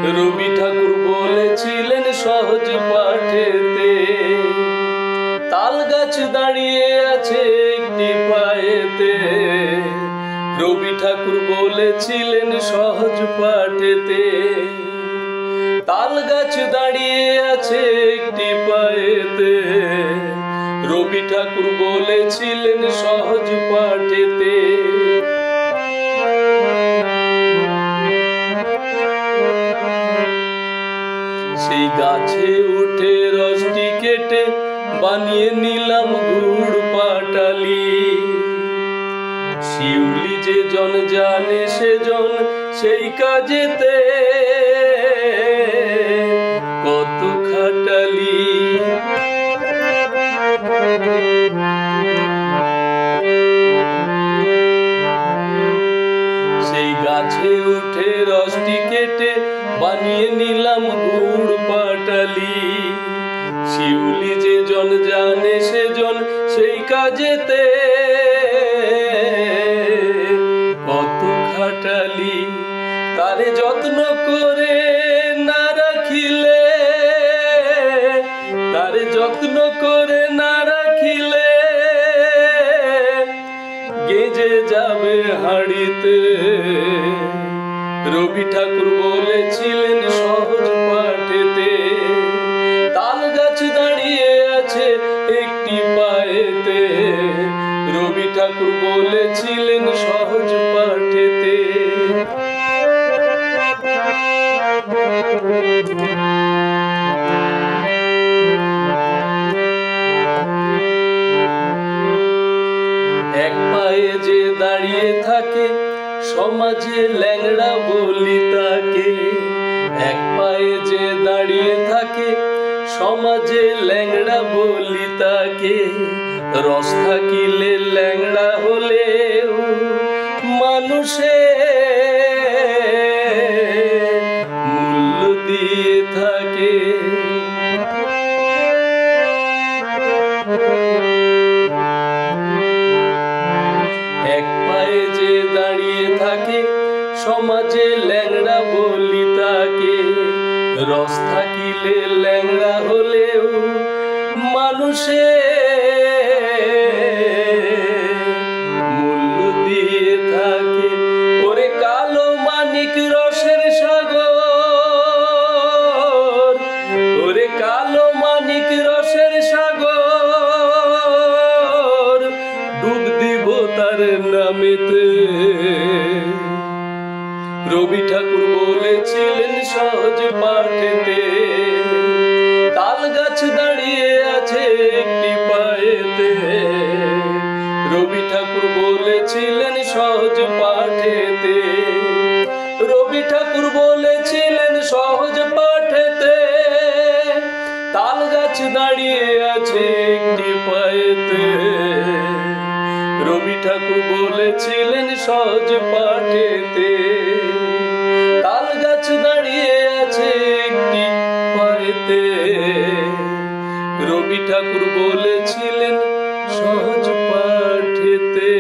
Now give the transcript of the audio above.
রবি ঠাকুর বলেছিলেন সহজ পাঠেতে, তাল গাছ দাঁড়িয়ে আছে একটি পায়েতে। রবি ঠাকুর বলেছিলেন সহজ পাঠেতে, তাল গাছ দাঁড়িয়ে আছে একটি পায়েতে। রবি ঠাকুর বলেছিলেন সহজ পাঠেতে। সেই গাছে উঠে রসটি কেটে বানিয়ে নিলাম গুড় পাটালি। শিউলি যে জন জানে সেজন সেই কাজেতে কত খাটালি। সেই গাছে উঠে রসটি কেটে বানিয়ে নিলাম গুড় পাটালি। শিউলি যে জন জানে সেজন সেই কাজেতে কত খাটালি। তারে যত্ন করে না রাখিলে, তারে যত্ন করে না রাখিলে গেজে যাবে হাড়িতে। রবি ঠাকুর বলেছিলেন সহজ পাঠেতে, তাল গাছ দাঁড়িয়ে আছে একটি পায়েতে। রবি ঠাকুর বলেছিলেন সহজ পাঠেতে। এক পায়ে যে দাঁড়িয়ে থাকে সমাজে ল্যাংড়া বলি তাকে। এক পায়ে যে দাঁড়িয়ে থাকে সমাজে ল্যাংড়া বলি তাকে। রস থাকিলে ল্যাংড়া হলেও মানুষে মূল্য দিয়ে থাকে। এক পায়ে যে দাঁড়িয়ে থাকে সমাজে ল্যাংড়া বলি তাকে। রস থাকিলে ল্যাংড়া হলেও মানুষে মূল্য দিয়ে থাকে। ওরে কালো মানিক রসের সাগর, ওরে কালো মানিক রসের সাগর, ডুব দিব তার নামেতে। রবি ঠাকুর বলেছিলেন সহজ পাঠেতে, তাল গাছ দাঁড়িয়ে আছে একটি পায়েতে। রবি ঠাকুর বলেছিলেন সহজ পাঠেতে, রবি ঠাকুর বলেছিলেন সহজ পাঠেতে, তাল গাছ দাঁড়িয়ে আছে একটি পায়েতে। রবি ঠাকুর বলেছিলেন সহজ পাঠেতে, তাল গাছ দাঁড়িয়ে আছে একটি পায়েতে। রবি ঠাকুর বলেছিলেন সহজ পাঠেতে।